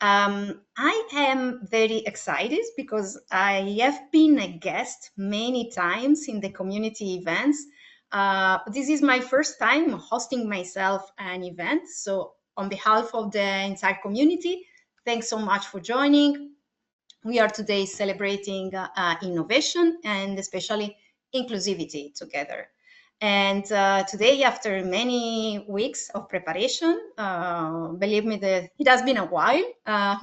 I am very excited because I have been a guest many times in the community events. This is my first time hosting myself an event. So on behalf of the entire community, thanks so much for joining. We are today celebrating innovation and especially inclusivity together. And today, after many weeks of preparation, believe me, that it has been a while.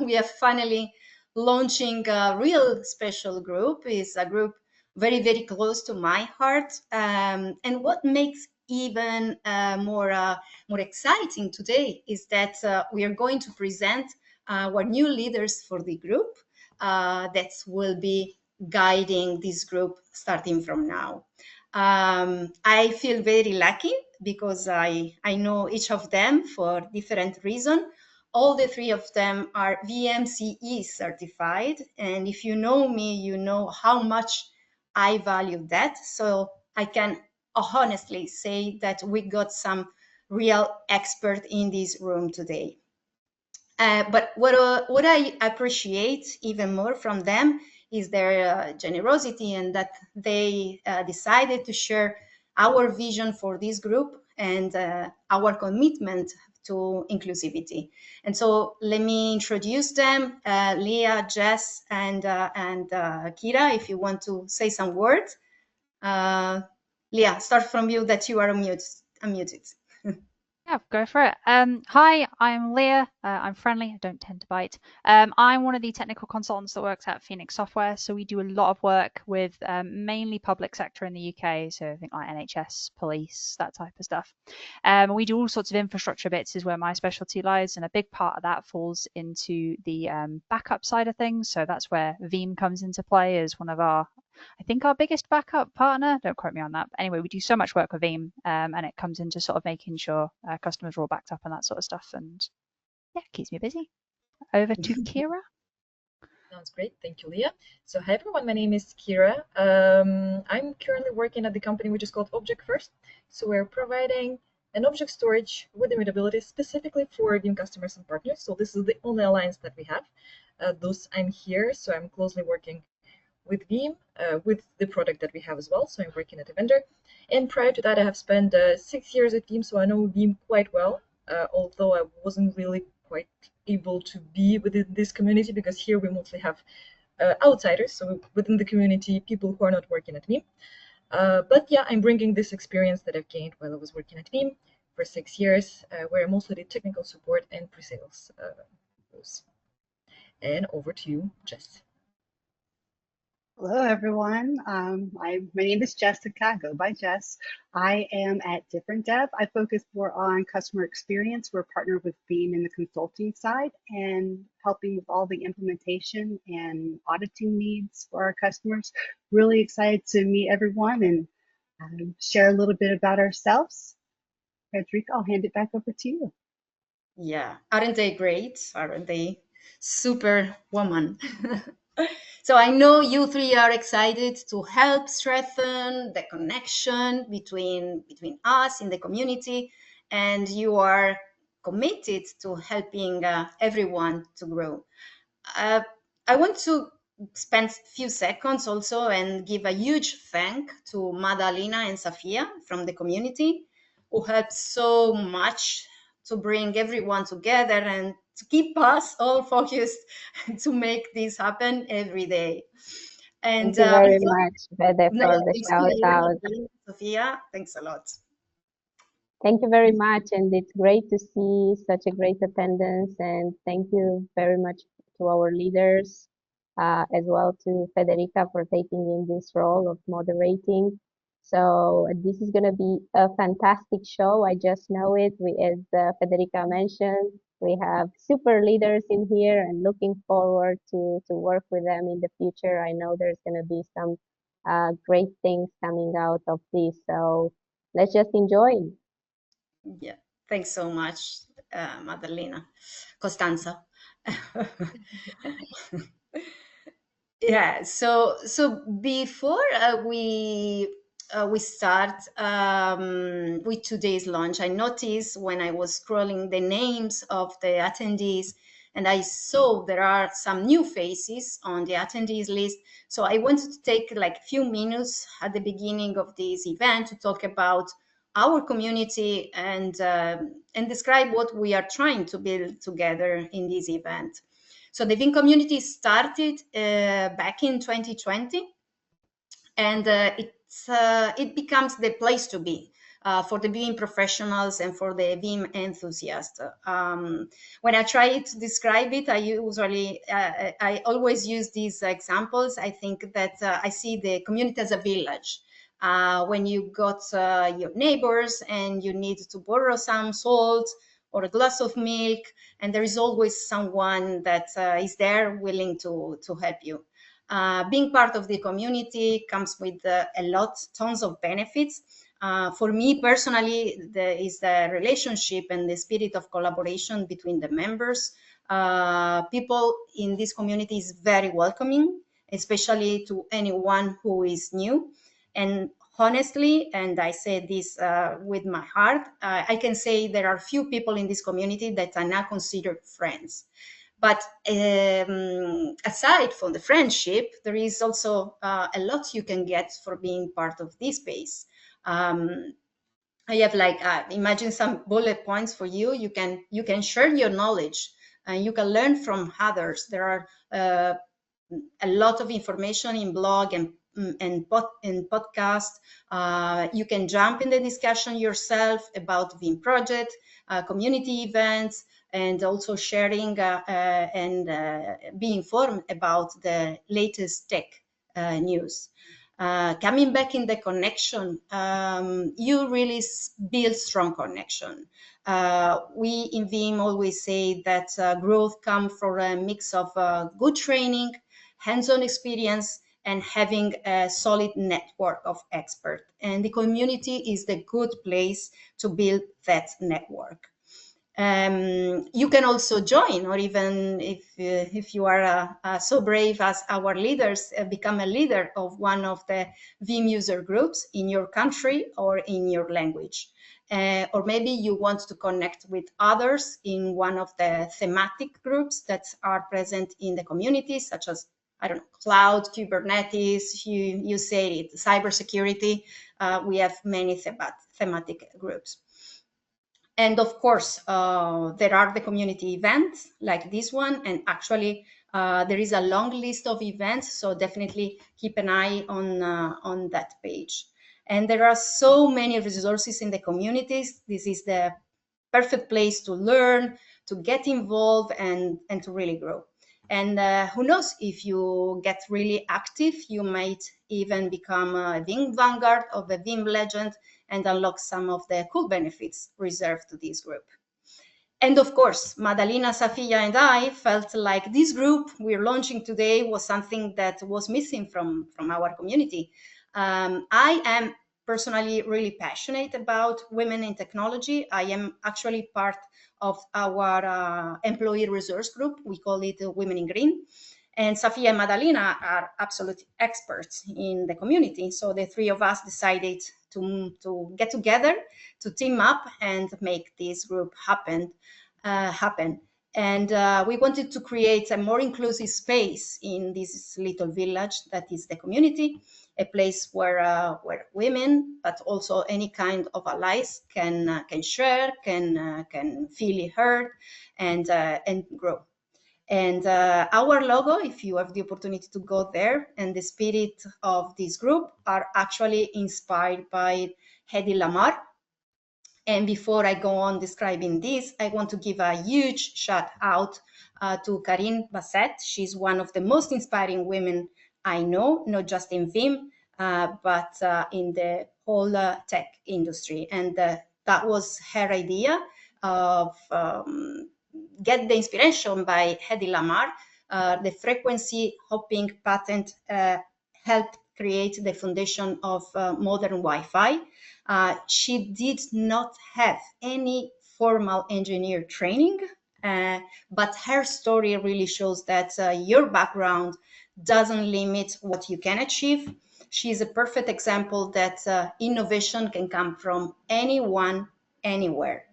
We are finally launching a real special group. It's a group very, very close to my heart. And what makes even more exciting today is that we are going to present our new leaders for the group that will be guiding this group starting from now. I feel very lucky because I know each of them for different reasons. All the three of them are VMCE certified. And if you know me, you know how much I value that. So I can honestly say that we got some real expert in this room today. But what I appreciate even more from them is their generosity and that they decided to share our vision for this group and our commitment to inclusivity. And so let me introduce them, Leah, Jess, and Kira, if you want to say some words. Leah, start from you that you are unmuted. Yeah, go for it. Hi, I'm Leah. I'm friendly. I don't tend to bite. I'm one of the technical consultants that works at Phoenix Software. So we do a lot of work with mainly public sector in the UK. So I think like NHS, police, that type of stuff. We do all sorts of infrastructure bits is where my specialty lies. And a big part of that falls into the backup side of things. So that's where Veeam comes into play as one of I think our biggest backup partner. Don't quote me on that. But anyway, we do so much work with Veeam, and it comes into sort of making sure customers are all backed up and that sort of stuff. And yeah, it keeps me busy. Over to Kira. Sounds great. Thank you, Leah. So, hi everyone. My name is Kira. I'm currently working at the company which is called Object First. So, we're providing an object storage with immutability specifically for Veeam customers and partners. So, this is the only alliance that we have. Thus, I'm here. So, I'm closely working with Veeam, with the product that we have as well. So I'm working at a vendor. And prior to that, I have spent 6 years at Veeam, so I know Veeam quite well, although I wasn't really quite able to be within this community because here we mostly have outsiders, so within the community, people who are not working at Veeam. But yeah, I'm bringing this experience that I've gained while I was working at Veeam for 6 years, where I mostly did technical support and pre-sales. And over to you, Jess. Hello, everyone. My name is Jessica. Go by Jess. I am at Different Dev. I focus more on customer experience. We're partnered with Veeam in the consulting side and helping with all the implementation and auditing needs for our customers. Really excited to meet everyone and share a little bit about ourselves. Frederica, I'll hand it back over to you. Yeah, aren't they great? Aren't they superwoman? So I know you three are excited to help strengthen the connection between us in the community, and you are committed to helping everyone to grow. I want to spend a few seconds also and give a huge thank to Madalena and Safia from the community who helped so much to bring everyone together and to keep us all focused to make this happen every day. And thank you very much, Vede, no, for the shout out. Sophia, thanks a lot. Thank you very much, and it's great to see such a great attendance. And thank you very much to our leaders, as well to Federica for taking in this role of moderating. So this is going to be a fantastic show. I just know it. As Federica mentioned, we have super leaders in here, and looking forward to work with them in the future. I know there's going to be some great things coming out of this. So let's just enjoy. Yeah, thanks so much, Madalena. Costanza. Yeah, so before we start with today's launch, I noticed when I was scrolling the names of the attendees and I saw there are some new faces on the attendees list. So I wanted to take like a few minutes at the beginning of this event to talk about our community and describe what we are trying to build together in this event. So the Veeam community started back in 2020, and it becomes the place to be for the Veeam professionals and for the Veeam enthusiasts. When I try to describe it, I always use these examples. I think that I see the community as a village. When you got your neighbors and you need to borrow some salt or a glass of milk, and there is always someone that is there willing to help you. Being part of the community comes with tons of benefits. For me personally, is the relationship and the spirit of collaboration between the members. People in this community is very welcoming, especially to anyone who is new. And honestly, and I say this with my heart, I can say there are few people in this community that are not considered friends. But aside from the friendship, there is also a lot you can get for being part of this space. I have like imagine some bullet points for you. You can share your knowledge and you can learn from others. There are a lot of information in blog and podcast. You can jump in the discussion yourself about Veeam project, community events, and also sharing and be informed about the latest tech news. Coming back in the connection, you really build strong connection. We in Veeam always say that growth comes from a mix of good training, hands-on experience, and having a solid network of experts. And the community is the good place to build that network. You can also join, or even if you are so brave as our leaders, become a leader of one of the Veeam user groups in your country or in your language. Or maybe you want to connect with others in one of the thematic groups that are present in the community, such as, I don't know, cloud, Kubernetes, you say it, cybersecurity. We have many thematic groups. And of course, there are the community events like this one. And actually, there is a long list of events. So definitely keep an eye on that page. And there are so many resources in the communities. This is the perfect place to learn, to get involved, and to really grow. And who knows, if you get really active, you might even become a Veeam Vanguard of a Veeam Legend and unlock some of the cool benefits reserved to this group. And of course, Madalina, Safia, and I felt like this group we're launching today was something that was missing from our community. I am personally really passionate about women in technology. I am actually part of our employee resource group. We call it Women in Green. And Safia and Madalina are absolute experts in the community. So the three of us decided to get together, to team up and make this group happen. And we wanted to create a more inclusive space in this little village that is the community, a place where women, but also any kind of allies can share, can feel heard, and grow. And our logo, if you have the opportunity to go there, and the spirit of this group are actually inspired by Hedy Lamarr. And before I go on describing this, I want to give a huge shout out to Karine Bassett. She's one of the most inspiring women I know, not just in Veeam, but in the whole tech industry. And that was her idea of get the inspiration by Hedy Lamarr. The frequency hopping patent helped create the foundation of modern Wi-Fi. She did not have any formal engineer training, but her story really shows that your background doesn't limit what you can achieve. She's a perfect example that innovation can come from anyone, anywhere.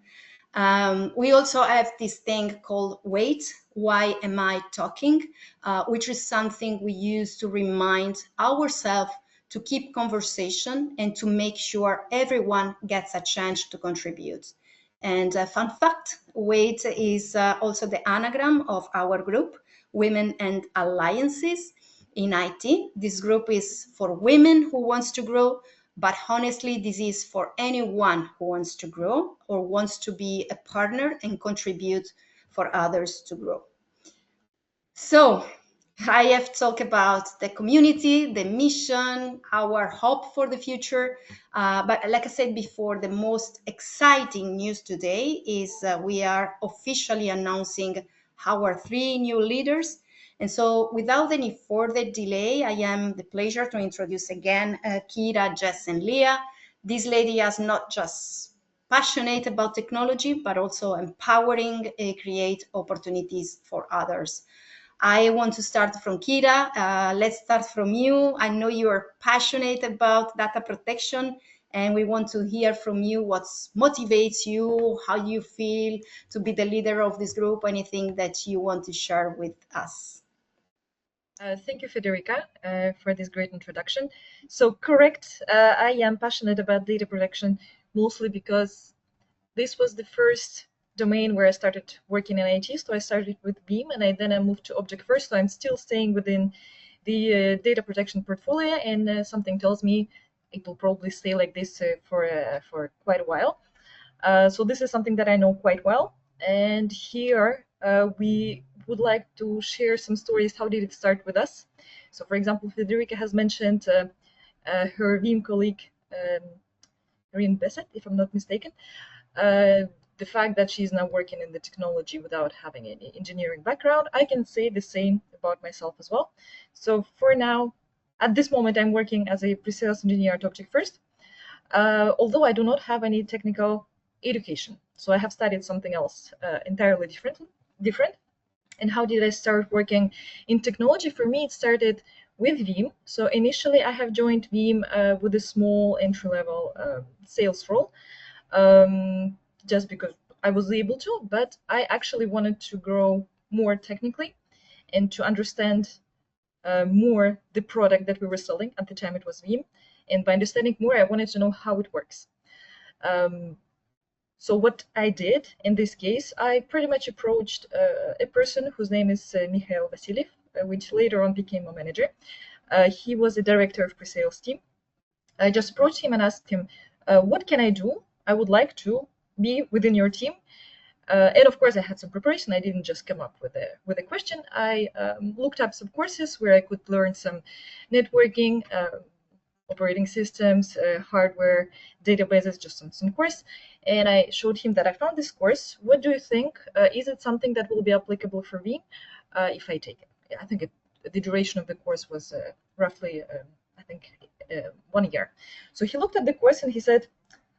We also have this thing called Wait, Why Am I Talking? Which is something we use to remind ourselves to keep conversation and to make sure everyone gets a chance to contribute. And a fun fact, WAIT is also the anagram of our group, Women and Alliances in IT. This group is for women who wants to grow, but honestly, this is for anyone who wants to grow or wants to be a partner and contribute for others to grow. So I have talked about the community, the mission, our hope for the future. But like I said before, the most exciting news today is we are officially announcing our 3 new leaders. And so without any further delay, I am the pleasure to introduce again Kira, Jess, and Leah. This lady is not just passionate about technology, but also empowering create opportunities for others. I want to start from Kira. Let's start from you. I know you are passionate about data protection, and we want to hear from you what motivates you, how you feel to be the leader of this group, anything that you want to share with us. Thank you, Federica, for this great introduction. So correct, I am passionate about data protection, mostly because this was the first domain where I started working in IT. So I started with Veeam, and then I moved to Object First. So I'm still staying within the data protection portfolio, and something tells me it will probably stay like this for quite a while. So this is something that I know quite well. And here we would like to share some stories. How did it start with us? So for example, Federica has mentioned her Veeam colleague, Rin Besset, if I'm not mistaken. The fact that she's now working in the technology without having any engineering background, I can say the same about myself as well. So for now, at this moment, I'm working as a pre-sales engineer at Object First, although I do not have any technical education. So I have studied something else entirely different. And how did I start working in technology? For me, it started with Veeam. So initially, I have joined Veeam with a small entry-level sales role, just because I was able to, but I actually wanted to grow more technically and to understand more the product that we were selling. At the time, it was Veeam. And by understanding more, I wanted to know how it works. So what I did in this case, I pretty much approached a person whose name is Mikhail Vasilyev, which later on became a manager. He was a director of pre-sales team. I just approached him and asked him, what can I do? I would like to be within your team. And of course, I had some preparation. I didn't just come up with a question. I looked up some courses where I could learn some networking, operating systems, hardware, databases, just some course. And I showed him that I found this course. What do you think? Is it something that will be applicable for me if I take it? Yeah, I think the duration of the course was roughly, I think, 1 year. So he looked at the course and he said,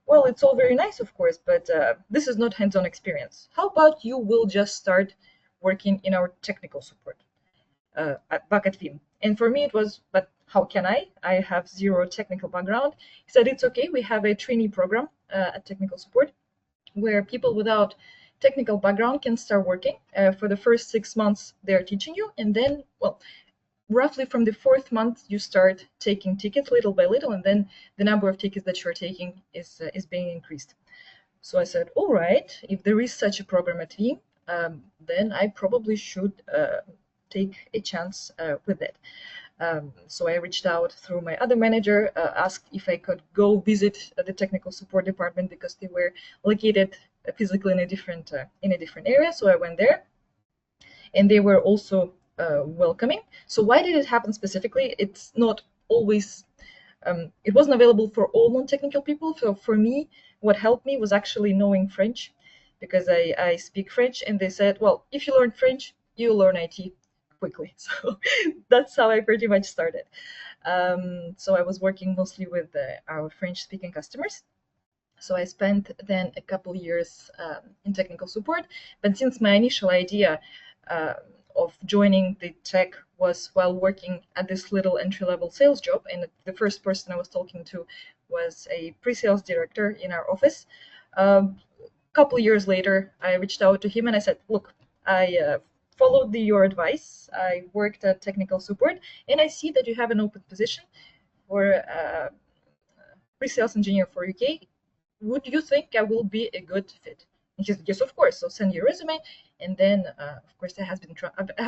well, it's all very nice, of course, but this is not hands-on experience. How about you will just start working in our technical support back at Veeam? And for me, it was, but how can I? I have zero technical background. He said, it's okay. We have a trainee program at technical support where people without technical background can start working. For the first 6 months, they're teaching you. And then, well, roughly from the 4th month, you start taking tickets little by little, and then the number of tickets that you're taking is being increased. So I said, all right, if there is such a program at Veeam, then I probably should take a chance with it. So I reached out through my other manager, asked if I could go visit the technical support department because they were located physically in a different area. So I went there, and they were also welcoming. So why did it happen specifically? It's not always, it wasn't available for all non-technical people. So for me, what helped me was actually knowing French, because I speak French, and they said, well, if you learn French, you learn IT quickly. So that's how I pretty much started. So I was working mostly with our French-speaking customers. So I spent then a couple years in technical support. But since my initial idea of joining the tech was while working at this little entry-level sales job, and the first person I was talking to was a pre-sales director in our office, couple years later, I reached out to him and I said, look, I followed your advice. I worked at technical support, and I see that you have an open position for pre-sales engineer for UK. Would you think I will be a good fit? And he said, yes, of course. So send your resume. And then, of course, I have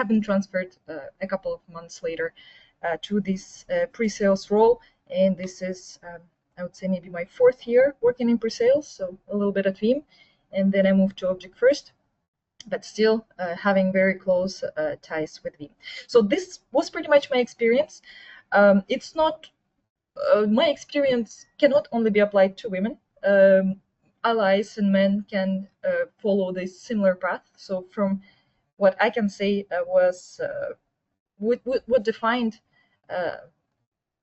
been transferred a couple of months later to this pre-sales role. And this is, I would say, maybe my 4th year working in pre-sales, so a little bit at Veeam. And then I moved to Object First, but still having very close ties with Veeam. So this was pretty much my experience. It's not, my experience cannot only be applied to women. Allies and men can follow this similar path. So from what I can say was what defined,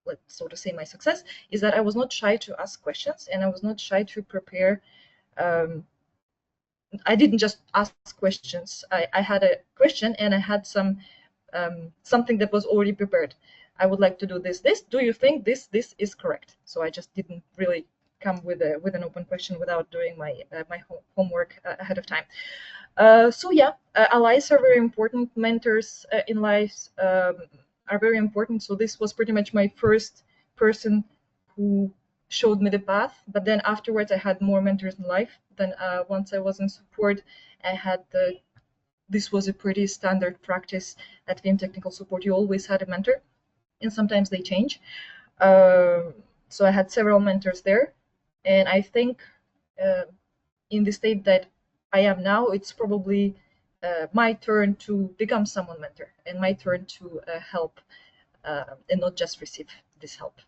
let's sort of say, my success is that I was not shy to ask questions, and I was not shy to prepare. I didn't just ask questions. I had a question and I had something that was already prepared. I would like to do this. Do you think this is correct? So I just didn't really come with an open question without doing my homework ahead of time. So yeah, allies are very important. Mentors in life are very important. So this was pretty much my first person who showed me the path. But then afterwards, I had more mentors in life. Then once I was in support, I had this was a pretty standard practice at Veeam Technical Support. You always had a mentor, and sometimes they change. So I had several mentors there, and I think in the state that I am now, it's probably my turn to become someone mentor, and my turn to help and not just receive this help.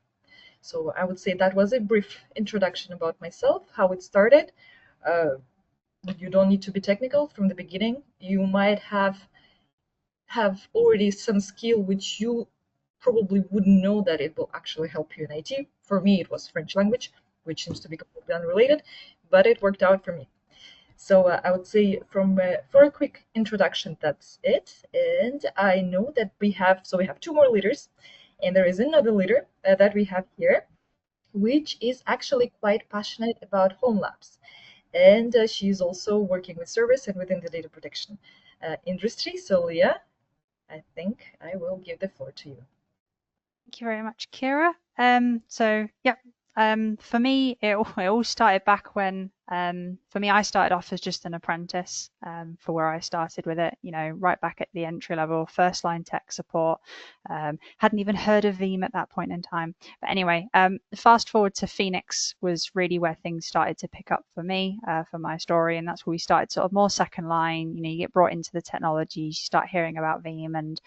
So I would say that was a brief introduction about myself, how it started. You don't need to be technical from the beginning. You might have already some skill which you probably wouldn't know that it will actually help you in IT. For me, it was French language, which seems to be completely unrelated, but it worked out for me. So I would say for a quick introduction, that's it. And I know that we have 2 more leaders, and there is another leader that we have here, which is actually quite passionate about home labs. And she's also working with service and within the data protection industry. So Leah, I think I will give the floor to you. Thank you very much, Kira. So yeah, for me, it all started back when, for me, I started off as just an apprentice for where I started with it, right back at the entry level, first line tech support. Hadn't even heard of Veeam at that point in time. But anyway, fast forward to Phoenix was really where things started to pick up for me, for my story. And that's where we started sort of more second line, you get brought into the technology, you start hearing about Veeam, and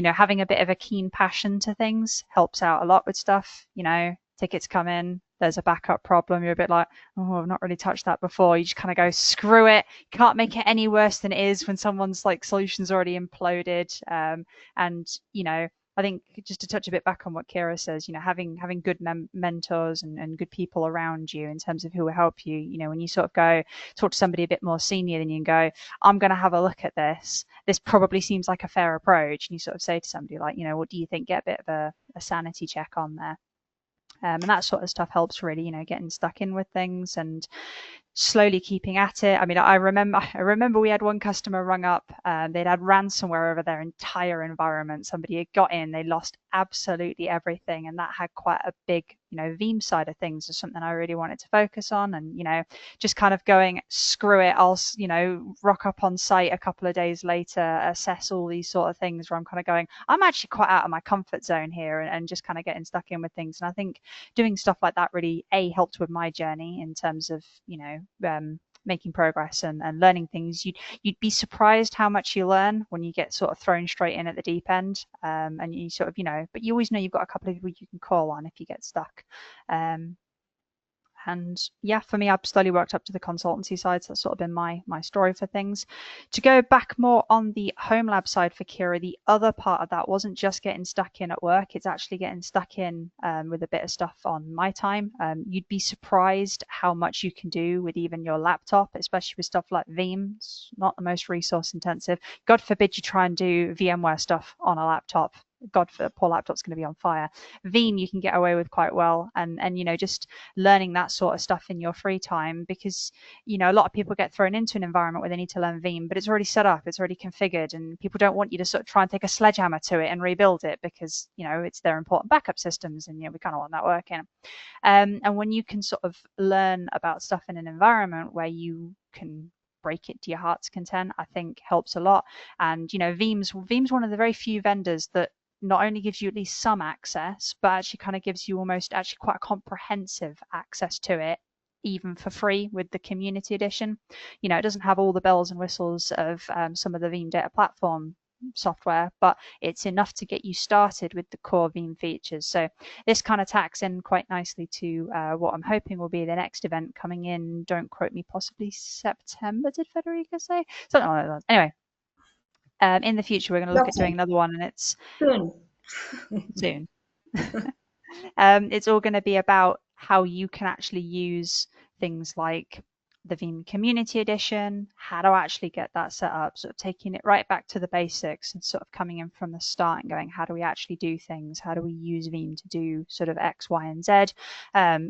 having a bit of a keen passion to things helps out a lot with stuff. Tickets come in, there's a backup problem, you're a bit like, oh, I've not really touched that before. You just kind of go, screw it. You can't make it any worse than it is when someone's like solution's already imploded. And I think just to touch a bit back on what Kira says, having good mentors and good people around you in terms of who will help you, when you sort of go talk to somebody a bit more senior than you and go, I'm going to have a look at this. This probably seems like a fair approach. And you sort of say to somebody like, what do you think? Get a bit of a sanity check on there. And that sort of stuff helps really, getting stuck in with things and slowly keeping at it. I mean, I remember we had one customer rung up, they'd had ransomware over their entire environment. Somebody had got in, they lost absolutely everything, and that had quite a big, Veeam side of things is something I really wanted to focus on. And, just kind of going, screw it, I'll, rock up on site a couple of days later, assess all these sort of things where I'm kind of going, I'm actually quite out of my comfort zone here, and just kind of getting stuck in with things. And I think doing stuff like that really, helped with my journey in terms of, making progress and learning things. You'd be surprised how much you learn when you get sort of thrown straight in at the deep end, and you sort of, but you always know you've got a couple of people you can call on if you get stuck. And yeah, for me, I've slowly worked up to the consultancy side. So that's sort of been my story for things. To go back more on the home lab side for Kira, the other part of that wasn't just getting stuck in at work. It's actually getting stuck in with a bit of stuff on my time. You'd be surprised how much you can do with even your laptop, especially with stuff like Veeam. It's not the most resource intensive. God forbid you try and do VMware stuff on a laptop. God, for poor laptop's going to be on fire. Veeam you can get away with quite well, and just learning that sort of stuff in your free time, because a lot of people get thrown into an environment where they need to learn Veeam, but it's already set up, it's already configured, and people don't want you to sort of try and take a sledgehammer to it and rebuild it, because it's their important backup systems, and we kind of want that working. And when you can sort of learn about stuff in an environment where you can break it to your heart's content, I think helps a lot. And Veeam's one of the very few vendors that not only gives you at least some access, but actually kind of gives you almost actually quite a comprehensive access to it, even for free with the community edition. It doesn't have all the bells and whistles of some of the Veeam data platform software, but it's enough to get you started with the core Veeam features. So this kind of tacks in quite nicely to what I'm hoping will be the next event coming in. Don't quote me, possibly September, did Federica say? Something like that. Anyway, in the future, we're going to look at doing another one, and it's soon. It's all going to be about how you can actually use things like the Veeam Community Edition, how to actually get that set up, sort of taking it right back to the basics and sort of coming in from the start and going, how do we actually do things? How do we use Veeam to do sort of X, Y, and Z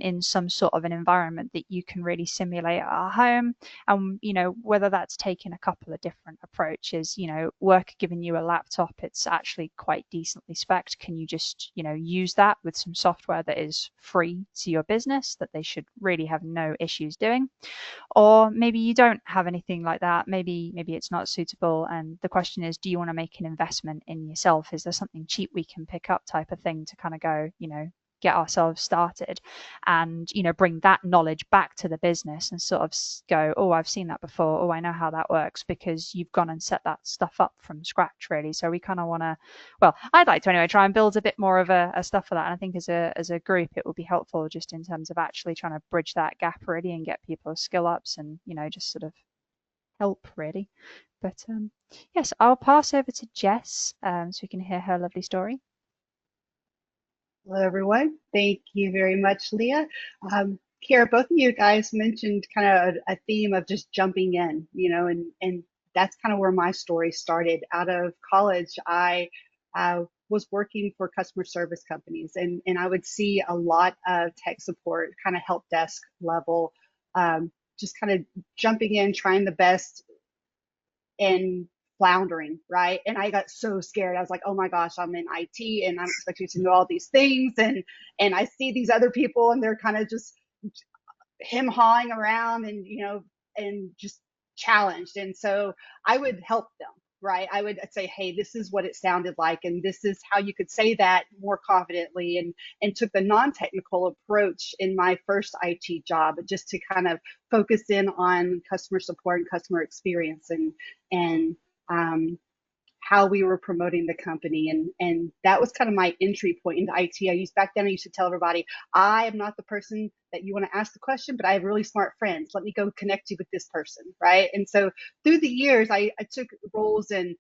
in some sort of an environment that you can really simulate at home? And, whether that's taking a couple of different approaches, work giving you a laptop, it's actually quite decently spec'd. Can you just, use that with some software that is free to your business that they should really have no issues doing? Or maybe you don't have anything like that. Maybe it's not suitable. And the question is, do you want to make an investment in yourself? Is there something cheap we can pick up type of thing to kind of go, get ourselves started and, bring that knowledge back to the business and sort of go, oh, I've seen that before. Oh, I know how that works, because you've gone and set that stuff up from scratch, really. So we kind of want to, well, I'd like to anyway, try and build a bit more of a stuff for that. And I think as a group, it will be helpful just in terms of actually trying to bridge that gap really and get people skill ups and, just sort of help really. But yes, I'll pass over to Jess so we can hear her lovely story. Hello, everyone. Thank you very much, Leah. Kira, both of you guys mentioned kind of a theme of just jumping in, and that's kind of where my story started. Out of college, I was working for customer service companies, and I would see a lot of tech support, kind of help desk level, just kind of jumping in, trying the best, and floundering, right? And I got so scared. I was like, oh my gosh, I'm in IT and I'm expected to know all these things. And I see these other people and they're kind of just him hawing around and, and just challenged. And so I would help them, right? I would say, hey, this is what it sounded like, and this is how you could say that more confidently, and took the non-technical approach in my first IT job, just to kind of focus in on customer support and customer experience and how we were promoting the company. And that was kind of my entry point into IT. Back then I used to tell everybody, I am not the person that you want to ask the question, but I have really smart friends. Let me go connect you with this person, right? And so through the years, I took roles in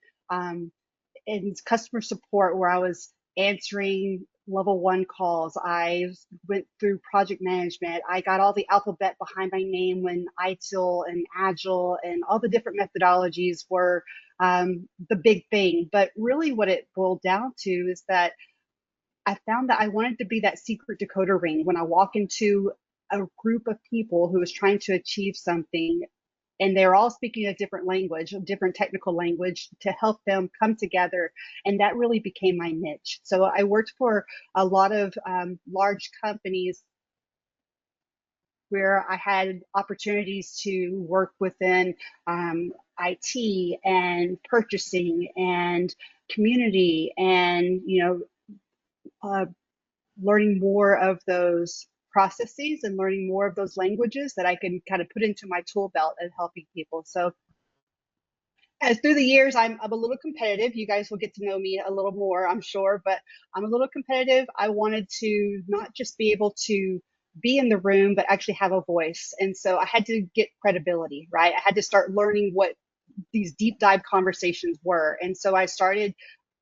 customer support where I was answering level 1 calls. I went through project management. I got all the alphabet behind my name when ITIL and Agile and all the different methodologies were the big thing. But really what it boiled down to is that I found that I wanted to be that secret decoder ring when I walk into a group of people who is trying to achieve something, and they're all speaking a different language, a different technical language, to help them come together. And that really became my niche. So I worked for a lot of large companies where I had opportunities to work within IT and purchasing and community, and learning more of those processes and learning more of those languages that I can kind of put into my tool belt and helping people. So as through the years, I'm a little competitive. You guys will get to know me a little more, I'm sure, but I'm a little competitive. I wanted to not just be able to be in the room, but actually have a voice. And so I had to get credibility, right? I had to start learning what these deep dive conversations were. And so I started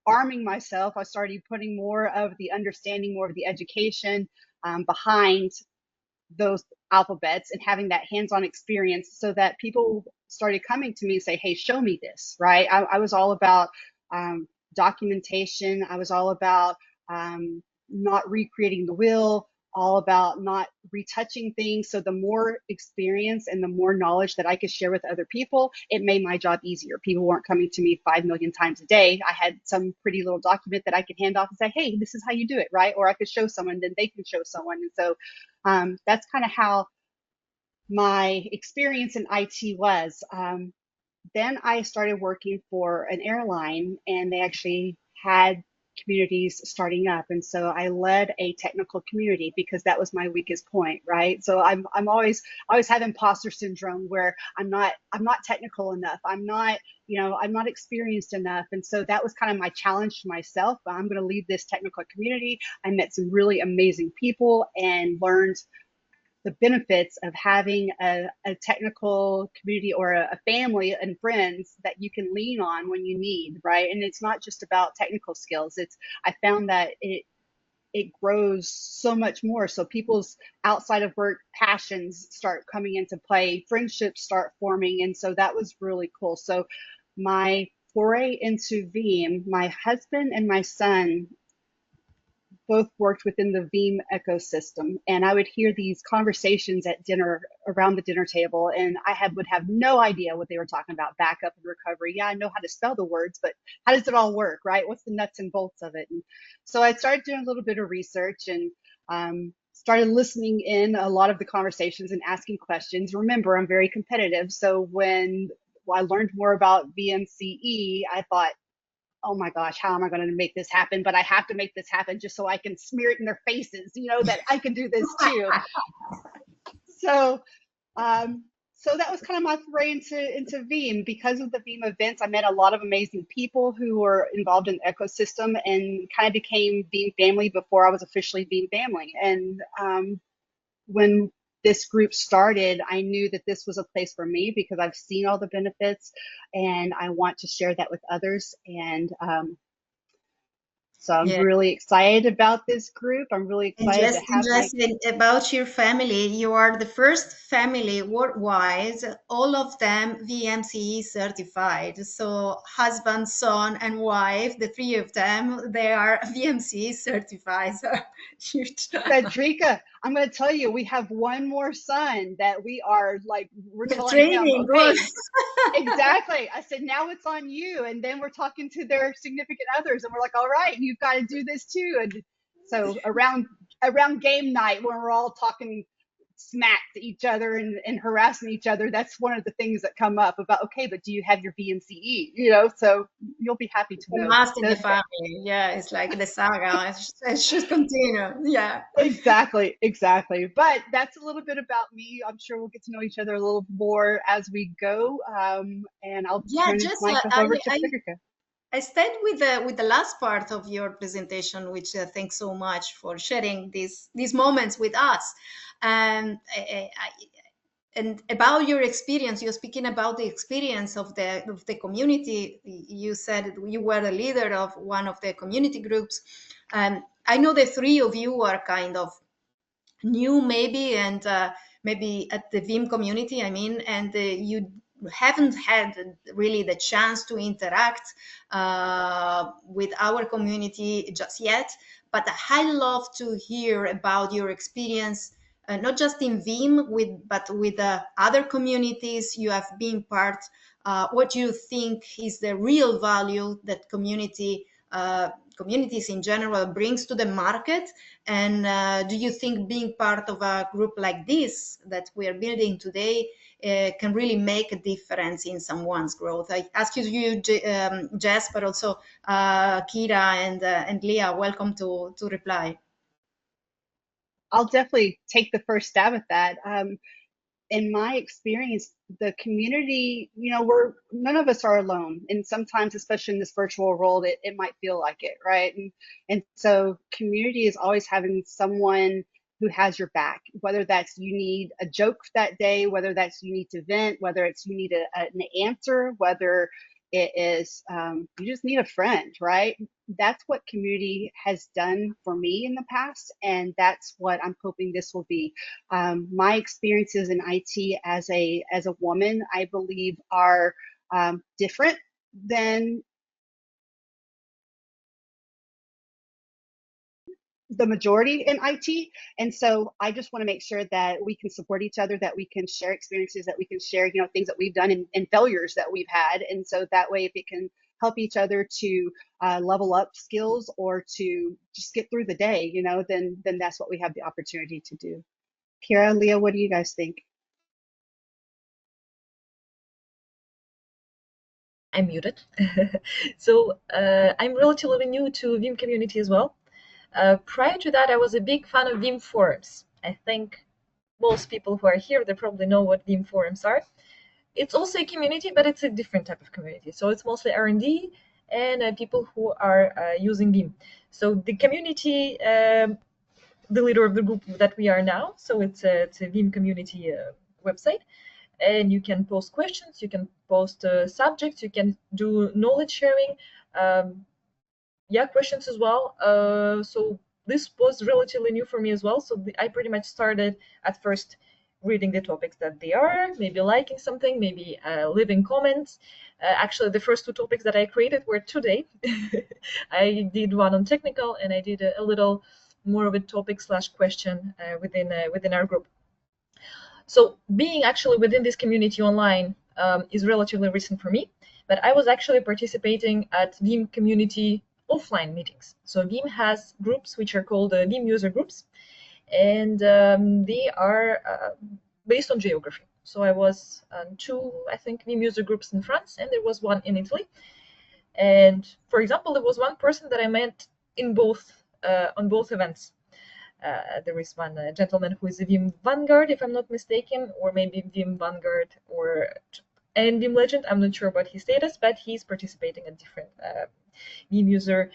arming myself. I started putting more of the understanding, more of the education behind those alphabets and having that hands-on experience, so that people started coming to me and say, hey, show me this, right? I was all about documentation. I was all about not recreating the wheel, all about not retouching things. So the more experience and the more knowledge that I could share with other people, it made my job easier. People weren't coming to me 5 million times a day. I had some pretty little document that I could hand off and say, hey, this is how you do it, right? Or I could show someone, then they can show someone. And so that's kind of how my experience in IT was. Then I started working for an airline, and they actually had communities starting up, and so I led a technical community because that was my weakest point, right? So I'm always have imposter syndrome where I'm not technical enough. I'm not experienced enough, and so that was kind of my challenge to myself. I'm going to lead this technical community. I met some really amazing people and learned the benefits of having a technical community or a family and friends that you can lean on when you need, right? And it's not just about technical skills. I found that it grows so much more. So people's outside of work passions start coming into play, friendships start forming. And so that was really cool. So my foray into Veeam, my husband and my son both worked within the Veeam ecosystem, and I would hear these conversations at dinner around the dinner table, and would have no idea what they were talking about. Backup and recovery. Yeah, I know how to spell the words, but how does it all work, right? What's the nuts and bolts of it? And so I started doing a little bit of research and started listening in a lot of the conversations and asking questions. Remember, I'm very competitive, so when I learned more about VMCE, I thought, oh my gosh, how am I going to make this happen? But I have to make this happen just so I can smear it in their faces, that I can do this too. So, so that was kind of my foray into Veeam. Because of the Veeam events, I met a lot of amazing people who were involved in the ecosystem and kind of became Veeam family before I was officially Veeam family. And when this group started, I knew that this was a place for me because I've seen all the benefits and I want to share that with others. And so I'm Yeah. really excited about this group. I'm really And excited to have my. just about your family, you are the first family worldwide, all of them VMCE certified. So husband, son, and wife, the three of them, they are VMCE certified. So huge. Frederica, I'm going to tell you, we have one more son that we're telling him, Training, good. okay, exactly. I said, now it's on you. And then we're talking to their significant others and we're like, all right, you've got to do this too. And so around game night when we're all talking smack to each other and harassing each other, that's one of the things that come up about, okay, but do you have your VMCE? So you'll be happy to A know must in the that. family. Yeah, it's like the saga. It should continue. Yeah. Exactly. But that's a little bit about me. I'm sure we'll get to know each other a little more as we go. And I'll Yeah, turn this just mic over to Frederica. I stayed with the last part of your presentation, which thanks so much for sharing these moments with us. And and about your experience, you're speaking about the experience of the community. You said you were a leader of one of the community groups. I know the three of you are kind of new maybe, and maybe at the Veeam community, I mean, and you haven't had really the chance to interact with our community just yet, but I love to hear about your experience, not just in Veeam, but with other communities you have been part. What you think is the real value that communities in general brings to the market, and do you think being part of a group like this that we are building today can really make a difference in someone's growth? I ask you, Jess, but also Kira and Leah, welcome to reply. I'll definitely take the first stab at that. In my experience, the community, none of us are alone. And sometimes, especially in this virtual world, it might feel like it, right? And so community is always having someone who has your back, whether that's you need a joke that day, whether that's you need to vent, whether it's you need an answer, whether it is you just need a friend, right? That's what community has done for me in the past, and that's what I'm hoping this will be. My experiences in IT as a woman, I believe, are different than the majority in IT. And so I just want to make sure that we can support each other, that we can share experiences, that we can share, things that we've done and failures that we've had. And so that way, if it can help each other to level up skills or to just get through the day, then that's what we have the opportunity to do. Kira, Leah, what do you guys think? I'm muted. So I'm relatively new to Veeam community as well. Prior to that, I was a big fan of Veeam forums. I think most people who are here, they probably know what Veeam forums are. It's also a community, but it's a different type of community. So it's mostly R&D and people who are using Veeam. So the community, the leader of the group that we are now, so it's a Veeam community website. And you can post questions, you can post subjects, you can do knowledge sharing, questions as well. So this was relatively new for me as well. So I pretty much started at first reading the topics that they are, maybe liking something, maybe leaving comments. Actually, the first 2 topics that I created were today. I did one on technical, and I did a little more of a topic / question within our group. So being actually within this community online is relatively recent for me, but I was actually participating at Veeam community offline meetings. So Veeam has groups which are called Veeam user groups, and they are based on geography. So I was on 2, I think, Veeam user groups in France, and there was one in Italy. And for example, there was one person that I met in both on both events. There is one gentleman who is a Veeam Vanguard, if I'm not mistaken, or maybe Veeam Vanguard and Veeam Legend. I'm not sure about his status, but he's participating in different Veeam user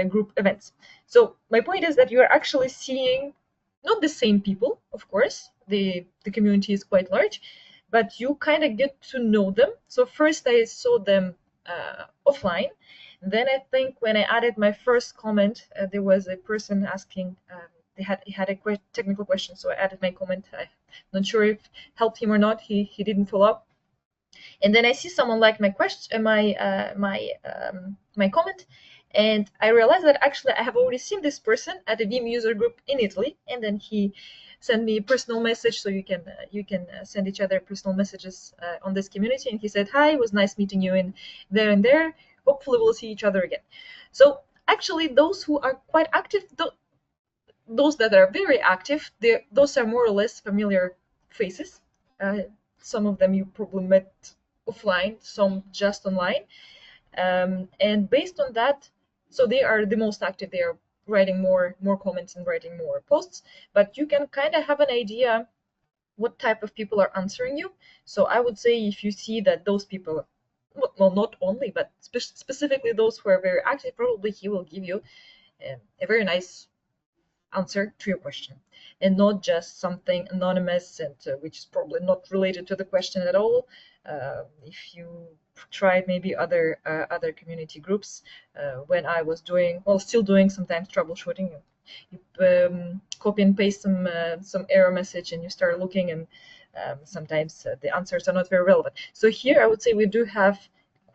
group events. So my point is that you are actually seeing not the same people, of course. The community is quite large, but you kind of get to know them. So first I saw them offline. Then I think when I added my first comment, there was a person asking. He had a technical question, so I added my comment. I'm not sure if it helped him or not. He didn't follow up. And then I see someone like my question, my comment, and I realized that actually I have already seen this person at a Veeam user group in Italy, and then he sent me a personal message, so you can send each other personal messages on this community. And he said, "Hi, it was nice meeting you in there and there. Hopefully we'll see each other again." So actually, those who are quite active, those that are very active, those are more or less familiar faces. Some of them you probably met offline, some just online. And based on that, so they are the most active. They are writing more comments and writing more posts, but you can kind of have an idea what type of people are answering you. So I would say if you see that those people, well, not only, but specifically those who are very active, probably he will give you a very nice answer to your question, and not just something anonymous and which is probably not related to the question at all. If you tried maybe other community groups, when I was still doing sometimes troubleshooting, you copy and paste some error message and you start looking, and sometimes the answers are not very relevant. So here I would say we do have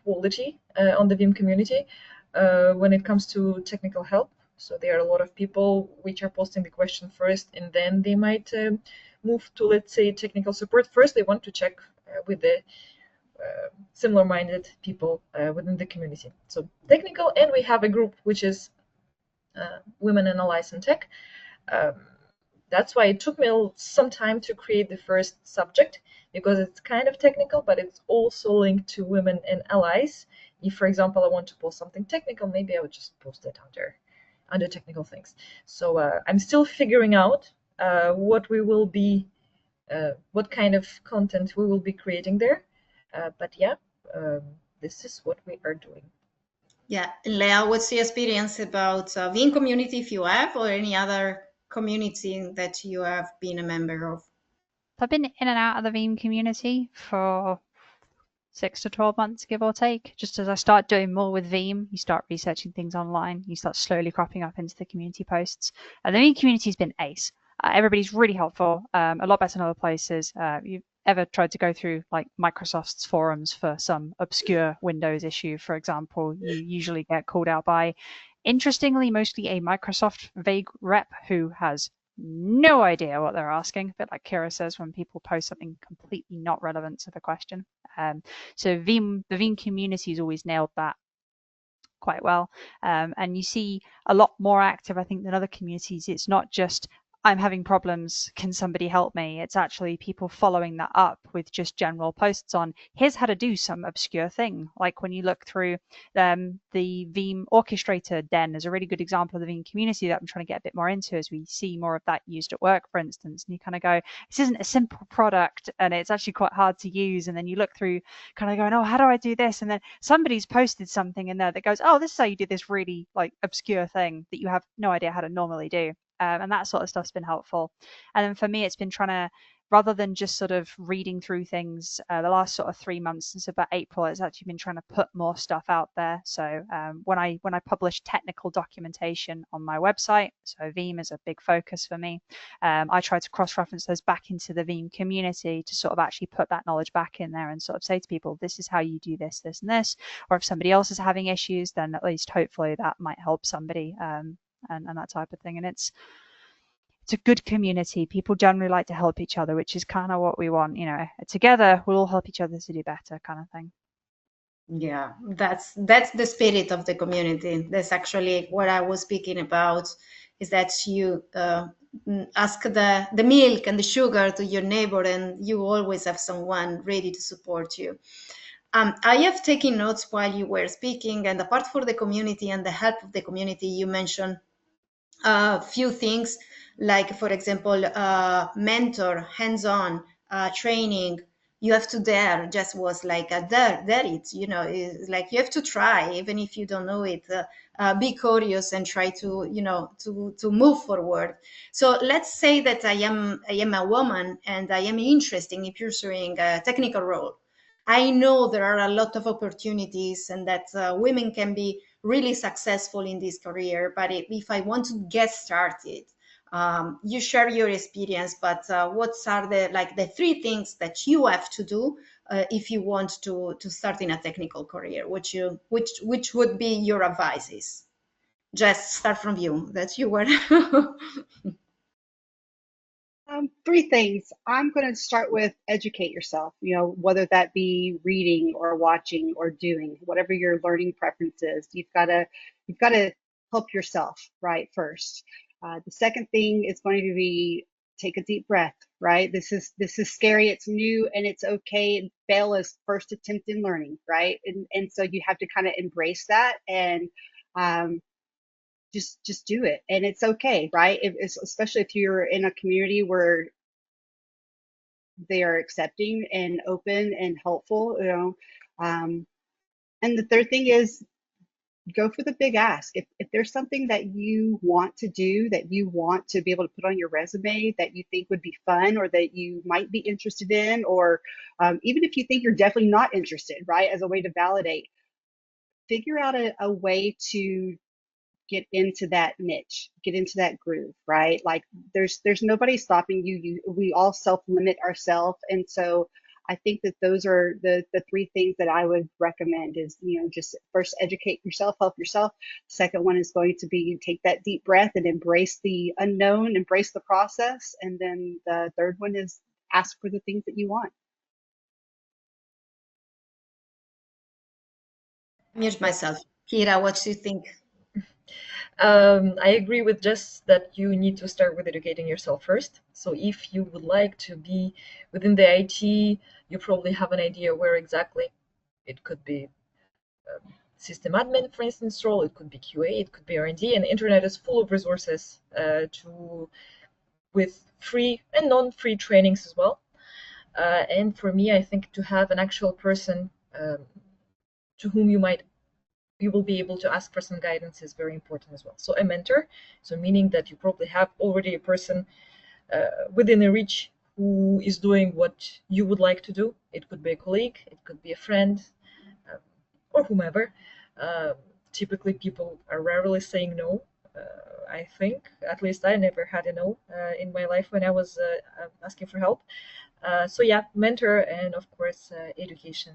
quality on the Veeam community when it comes to technical help. So there are a lot of people which are posting the question first, and then they might move to, let's say, technical support. First, they want to check with the similar-minded people within the community. So technical, and we have a group which is Women in Allies in Tech. That's why it took me some time to create the first subject, because it's kind of technical, but it's also linked to women and allies. If, for example, I want to post something technical, maybe I would just post it under technical things. So I'm still figuring out what kind of content we will be creating there. But yeah, this is what we are doing. Yeah, Leah, what's your experience about Veeam community, if you have, or any other community that you have been a member of? I've been in and out of the Veeam community for 6 to 12 months, give or take. Just as I start doing more with Veeam, you start researching things online, you start slowly cropping up into the community posts. The Veeam community has been ace. Everybody's really helpful, a lot better than other places. ever tried to go through like Microsoft's forums for some obscure Windows issue, for example, you usually get called out by, interestingly, mostly a Microsoft vague rep who has no idea what they're asking, a bit like Kira says when people post something completely not relevant to the question. So Veeam, the Veeam community has always nailed that quite well. And you see a lot more active, I think, than other communities. It's not just I'm having problems, can somebody help me? It's actually people following that up with just general posts on here's how to do some obscure thing. Like when you look through the Veeam orchestrator den is a really good example of the Veeam community that I'm trying to get a bit more into as we see more of that used at work, for instance. And you kind of go, this isn't a simple product and it's actually quite hard to use. And then you look through kind of going, oh, how do I do this? And then somebody's posted something in there that goes, oh, this is how you do this really like obscure thing that you have no idea how to normally do. And that sort of stuff's been helpful. And then for me, it's been trying to, rather than just sort of reading through things, the last sort of 3 months since about April, it's actually been trying to put more stuff out there. So when I publish technical documentation on my website, so Veeam is a big focus for me, I try to cross-reference those back into the Veeam community to sort of actually put that knowledge back in there and sort of say to people, this is how you do this, this, and this. Or if somebody else is having issues, then at least hopefully that might help somebody. And that type of thing. And it's a good community. People generally like to help each other, which is kind of what we want. You know, together we'll all help each other to do better, kind of thing. Yeah, that's the spirit of the community. That's actually what I was speaking about. Is that you ask the milk and the sugar to your neighbor, and you always have someone ready to support you. I have taken notes while you were speaking, and apart from the community and the help of the community, you mentioned a few things, like, for example, mentor, hands-on training. You have to dare. Just was like a dare it. You know, it's like you have to try, even if you don't know it. Be curious and try to, to move forward. So let's say that I am a woman and I am interested in pursuing a technical role. I know there are a lot of opportunities and that women can be really successful in this career. But if I want to get started, you share your experience, but what are the three things that you have to do if you want to start in a technical career? Which would be your advices? Just start from you. That's you were. Three things. I'm going to start with educate yourself, whether that be reading or watching or doing, whatever your learning preference is. You've got to help yourself, right, first. The second thing is going to be take a deep breath, right? This is scary, it's new, and it's okay. And fail is first attempt in learning, right? And so you have to kind of embrace that and just do it, and it's okay, right? Especially if you're in a community where they are accepting and open and helpful, and the third thing is go for the big ask. If there's something that you want to do, that you want to be able to put on your resume, that you think would be fun, or that you might be interested in, or even if you think you're definitely not interested, right, as a way to validate, figure out a way to get into that niche, get into that groove, right? Like there's nobody stopping you. We all self-limit ourselves. And so I think that those are the three things that I would recommend is, just first educate yourself, help yourself. Second one is going to be take that deep breath and embrace the unknown, embrace the process. And then the third one is ask for the things that you want. Mute myself. Kira, what do you think? I agree with Jess that you need to start with educating yourself first. So if you would like to be within the IT, you probably have an idea where exactly. It could be system admin, for instance, role. It could be QA. It could be R&D. And the internet is full of resources with free and non-free trainings as well. And for me, I think to have an actual person to whom you will be able to ask for some guidance is very important as well. So a mentor, so meaning that you probably have already a person within a reach who is doing what you would like to do. It could be a colleague, it could be a friend, or whomever. Typically, people are rarely saying no. I think, at least I never had a no in my life when I was asking for help. So yeah, mentor and of course education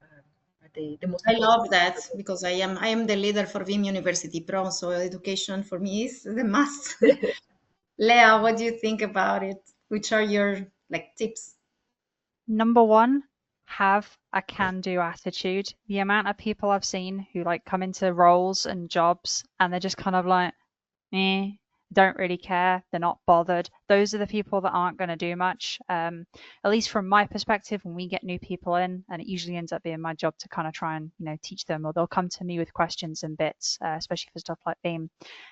are the most I important. love that because I am the leader for Veeam University Pro, so education for me is the must. Leah, what do you think about it? Which are your like tips? Number one, have a can-do attitude. The amount of people I've seen who like come into roles and jobs and they're just kind of like, eh, don't really care. They're not bothered. Those are the people that aren't going to do much. At least from my perspective, when we get new people in, and it usually ends up being my job to kind of try and teach them, or they'll come to me with questions and bits, especially for stuff like Veeam.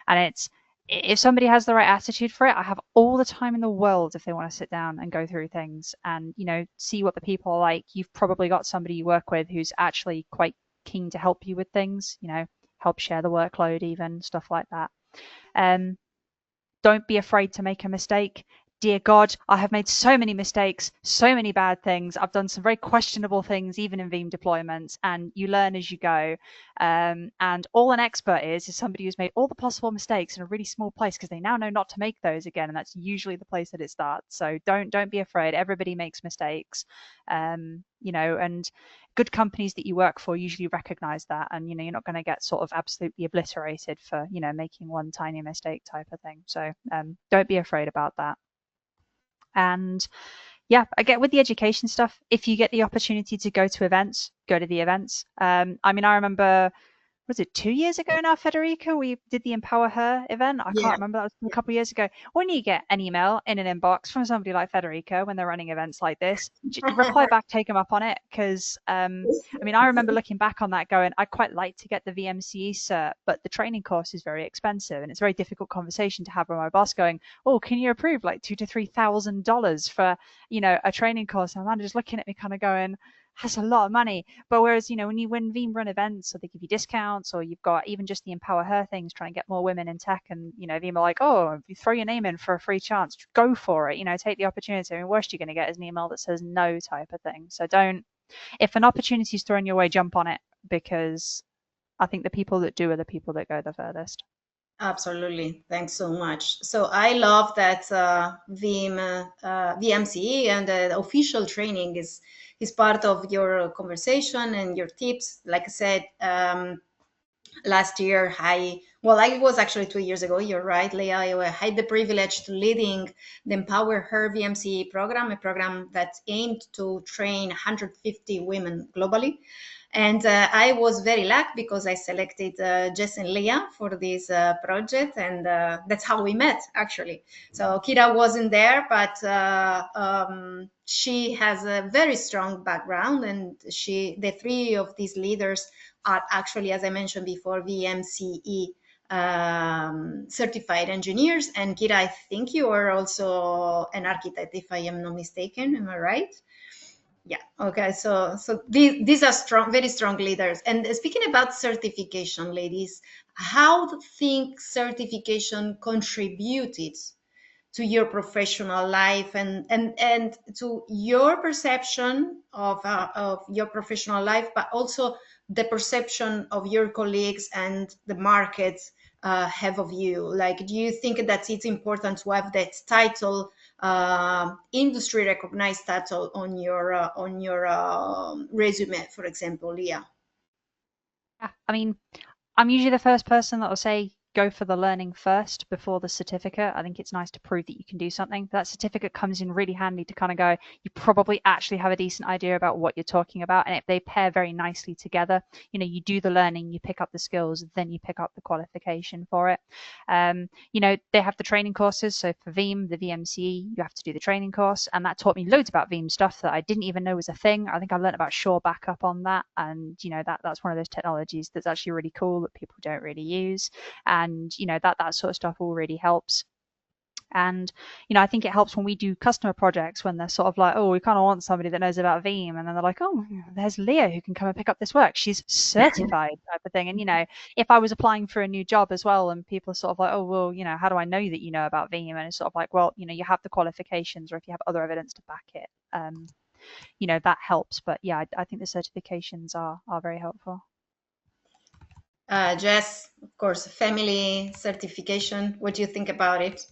And it's if somebody has the right attitude for it, I have all the time in the world if they want to sit down and go through things and see what the people are like. You've probably got somebody you work with who's actually quite keen to help you with things, help share the workload, even stuff like that. um, don't be afraid to make a mistake. Dear God, I have made so many mistakes, so many bad things. I've done some very questionable things, even in Veeam deployments, and you learn as you go. And all an expert is somebody who's made all the possible mistakes in a really small place because they now know not to make those again, and that's usually the place that it starts. So don't be afraid. Everybody makes mistakes, and good companies that you work for usually recognize that, and you're not going to get sort of absolutely obliterated for making one tiny mistake type of thing. So don't be afraid about that. And yeah, I get with the education stuff, if you get the opportunity to go to events, go to the events. I mean, I remember, was it 2 years ago now, Federica? We did the Empower Her event. I Yeah. can't remember. That was a couple of years ago. When you get an email in an inbox from somebody like Federica when they're running events like this, reply back, take them up on it. Because, I mean, I remember looking back on that going, I'd quite like to get the VMCE cert, but the training course is very expensive. And it's a very difficult conversation to have with my boss going, oh, can you approve like $2,000 to $3,000 for, a training course? And I'm just looking at me kind of going, that's a lot of money. But whereas, when you win Veeam run events, or they give you discounts, or you've got even just the Empower Her things, trying to get more women in tech, and Veeam are like, oh, if you throw your name in for a free chance, go for it. Take the opportunity. I mean, worst you're going to get is an email that says no type of thing. So don't. If an opportunity is thrown your way, jump on it, because I think the people that do are the people that go the furthest. Absolutely. Thanks so much. So I love that Veeam, VMCE and the official training is part of your conversation and your tips. Like I said, last year, I was actually 2 years ago. You're right, Leah. I had the privilege to leading the Empower Her VMCE program, a program that aimed to train 150 women globally. And I was very lucky because I selected Jess and Leah for this project, and that's how we met, actually. So Kira wasn't there, but she has a very strong background, and the three of these leaders are actually, as I mentioned before, VMCE certified engineers. And Kira, I think you are also an architect, if I am not mistaken. Am I right? Yeah. Okay. So these are strong, very strong leaders. And speaking about certification, ladies, how do you think certification contributed to your professional life and to your perception of your professional life, but also the perception of your colleagues and the market have of you? Like, do you think that it's important to have that title, industry recognized title on your resume, for example, Leah? Yeah, I mean, I'm usually the first person that will say go for the learning first before the certificate. I think it's nice to prove that you can do something. That certificate comes in really handy to kind of go, you probably actually have a decent idea about what you're talking about. And if they pair very nicely together, you do the learning, you pick up the skills, then you pick up the qualification for it. They have the training courses. So for Veeam, the VMCE, you have to do the training course. And that taught me loads about Veeam stuff that I didn't even know was a thing. I think I learned about Shore Backup on that. And, that's one of those technologies that's actually really cool that people don't really use. And, that sort of stuff all really helps. And, I think it helps when we do customer projects when they're sort of like, oh, we kind of want somebody that knows about Veeam. And then they're like, oh, there's Leah who can come and pick up this work. She's certified type of thing. And, if I was applying for a new job as well and people are sort of like, oh, well, how do I know that you know about Veeam? And it's sort of like, well, you have the qualifications, or if you have other evidence to back it, that helps. But yeah, I think the certifications are very helpful. Jess, of course, family certification. What do you think about it?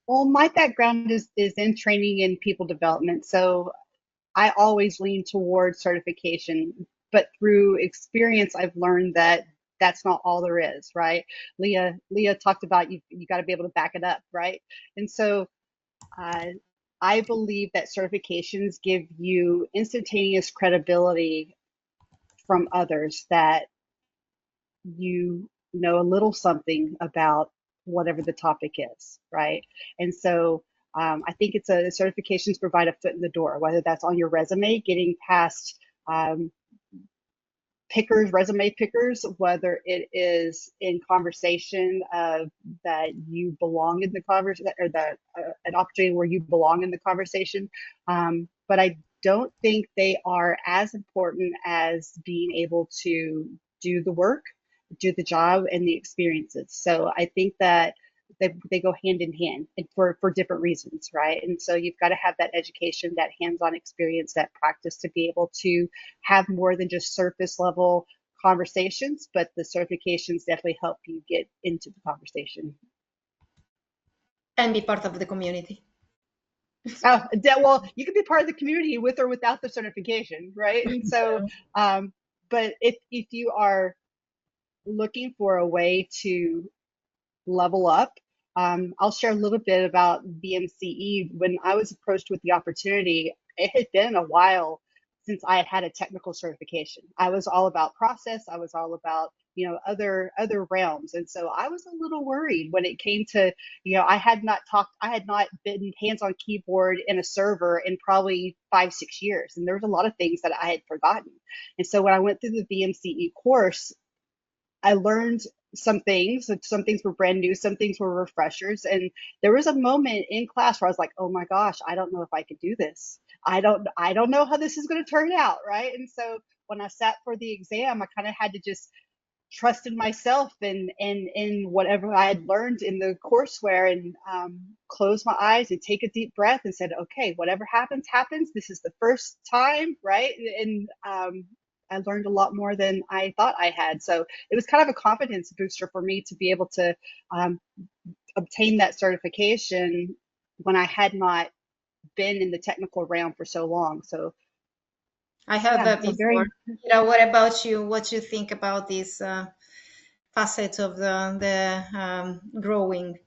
Well, my background is in training and people development. So I always lean towards certification, but through experience, I've learned that that's not all there is, right? Leah talked about you got to be able to back it up, right? And so uh, I believe that certifications give you instantaneous credibility from others that you know a little something about whatever the topic is, right? And so I think it's certifications provide a foot in the door, whether that's on your resume, getting past um, pickers, resume pickers, whether it is in conversation that you belong in the conversation, or that an opportunity where you belong in the conversation. But I don't think they are as important as being able to do the work, do the job, and the experiences. So I think that they go hand in hand, and for different reasons, right? And so you've got to have that education, that hands-on experience, that practice to be able to have more than just surface level conversations, but the certifications definitely help you get into the conversation. And be part of the community. Oh, well, you can be part of the community with or without the certification, right? And so, but if you are looking for a way to level up, I'll share a little bit about VMCE. When I was approached with the opportunity, it had been a while since I had had a technical certification. I was all about process. I was all about other realms, and so I was a little worried when it came to I had not been hands on keyboard in a server in probably 5-6 years, and there was a lot of things that I had forgotten. And so when I went through the VMCE course, I learned some things. Some things were brand new, some things were refreshers. And there was a moment in class where I was like, oh my gosh, I don't know if I could do this. I don't know how this is going to turn out, right? And so when I sat for the exam, I kind of had to just trust in myself and in whatever I had learned in the courseware, and close my eyes and take a deep breath and said, okay, whatever happens, happens. This is the first time, right? And I learned a lot more than I thought I had. So it was kind of a confidence booster for me to be able to obtain that certification when I had not been in the technical realm for so long. So I have yeah, before. very. What about you? What you think about this facet of the growing?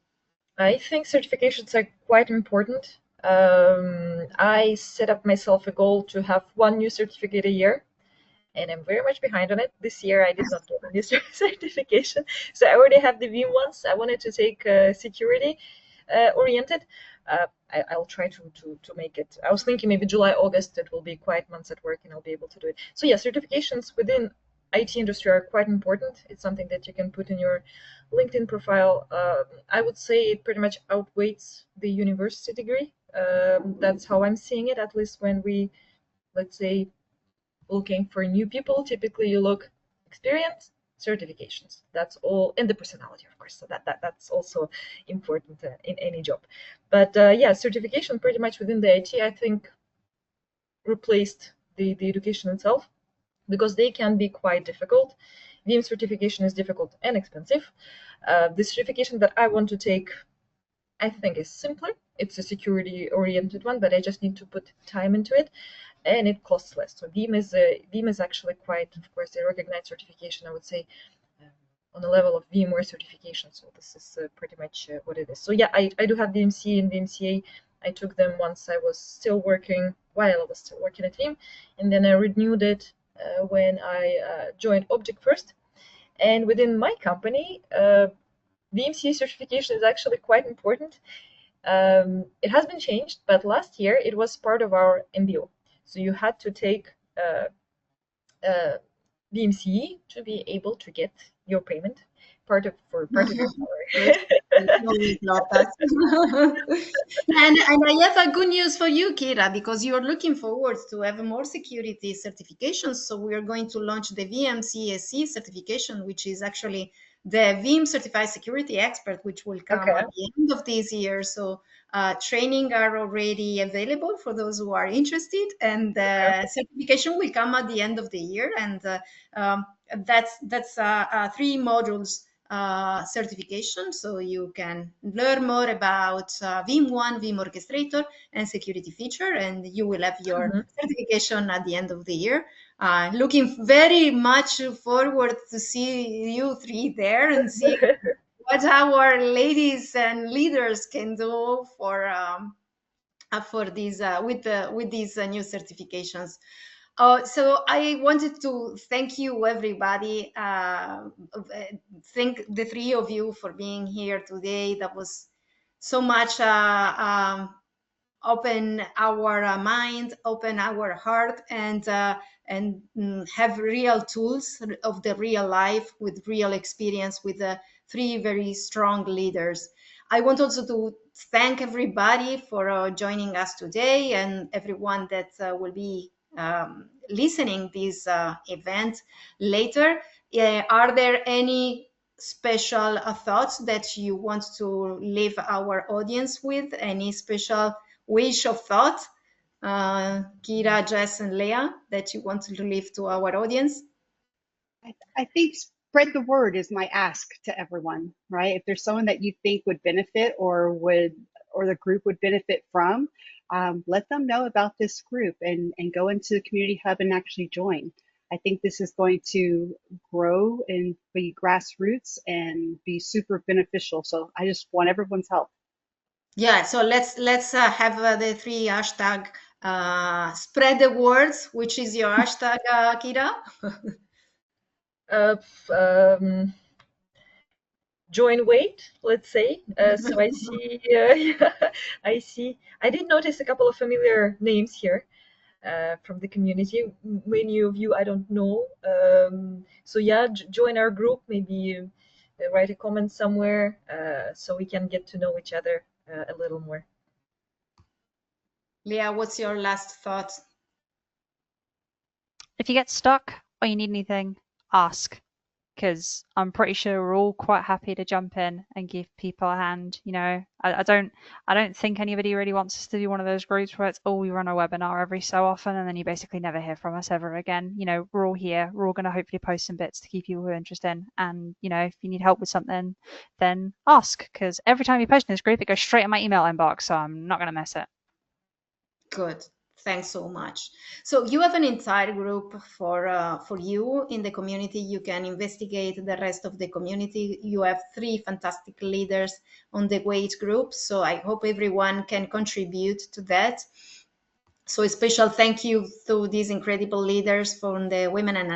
I think certifications are quite important. I set up myself a goal to have one new certificate a year, and I'm very much behind on it. This year I did not get a new certification, so I already have the Veeam ones. I wanted to take security oriented. I'll try to make it. I was thinking maybe July, August, it will be quiet months at work and I'll be able to do it. So yeah, certifications within IT industry are quite important. It's something that you can put in your LinkedIn profile. I would say it pretty much outweighs the university degree. That's how I'm seeing it, at least when we, let's say, looking for new people. Typically you look experience, certifications. That's all, and the personality, of course. So that's also important in any job. But yeah, certification pretty much within the IT, I think, replaced the education itself, because they can be quite difficult. Veeam certification is difficult and expensive. The certification that I want to take, I think, is simpler. It's a security-oriented one, but I just need to put time into it, and it costs less. So Veeam is actually quite, of course, a recognized certification, I would say, on the level of VMware certification. So this is pretty much what it is. So yeah, I do have VMC and VMCA. I took them once I was still working, while I was still working at Veeam, and then I renewed it when I joined Object First. And within my company, VMCA certification is actually quite important. It has been changed, but last year it was part of our MBO. So you had to take VMCE to be able to get your payment part of your salary. And I have a good news for you, Kira, because you are looking forward to have more security certifications. So we are going to launch the VMCSC certification, which is actually the Veeam Certified Security Expert, which will come Okay. at the end of this year. So training are already available for those who are interested, and the certification will come at the end of the year. And that's 3 modules certification, so you can learn more about Veeam 1, Veeam Orchestrator, and security feature, and you will have your certification at the end of the year. Looking very much forward to see you three there and see what our ladies and leaders can do for these with these new certifications. So I wanted to thank you, everybody. Thank the three of you for being here today. That was so much open our mind, open our heart, and have real tools of the real life with real experience with three very strong leaders. I want also to thank everybody for joining us today and everyone that will be listening this event later. Are there any special thoughts that you want to leave our audience with? Any special wish of thought, Kira, Jess, and Leah, that you want to leave to our audience? I think spread the word is my ask to everyone, right? If there's someone that you think would benefit or the group would benefit from, let them know about this group and go into the community hub and actually join. I think this is going to grow and be grassroots and be super beneficial. So I just want everyone's help. Yeah, so let's have the three hashtag spread the words. Which is your hashtag, Kira? Join weight, let's say. So I see, I see. I did notice a couple of familiar names here from the community. Many of you I don't know. So yeah, join our group. Maybe write a comment somewhere so we can get to know each other a little more. Leah, what's your last thought? If you get stuck or you need anything, ask, because I'm pretty sure we're all quite happy to jump in and give people a hand. You know, I don't think anybody really wants us to do one of those groups where it's, oh, we run a webinar every so often and then you basically never hear from us ever again. You know, we're all here. We're all going to hopefully post some bits to keep you interested in. And, you know, if you need help with something, then ask, because every time you post in this group, it goes straight in my email inbox, so I'm not going to miss it. Good. Thanks so much. So you have an entire group for you in the community. You can investigate the rest of the community. You have three fantastic leaders on the wage group. So I hope everyone can contribute to that. So a special thank you to these incredible leaders from the Women and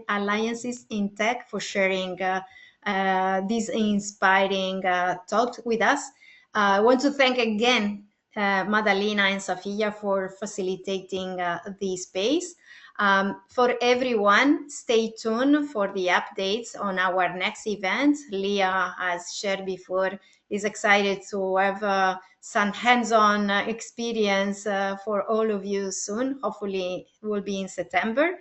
Alliances in Tech for sharing this inspiring talk with us. I want to thank again Madalena and Safia for facilitating the space. For everyone, stay tuned for the updates on our next event. Leah, as shared before, is excited to have some hands-on experience for all of you soon. Hopefully it will be in September.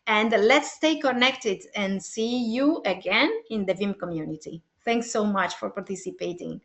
And let's stay connected and see you again in the Veeam community. Thanks so much for participating.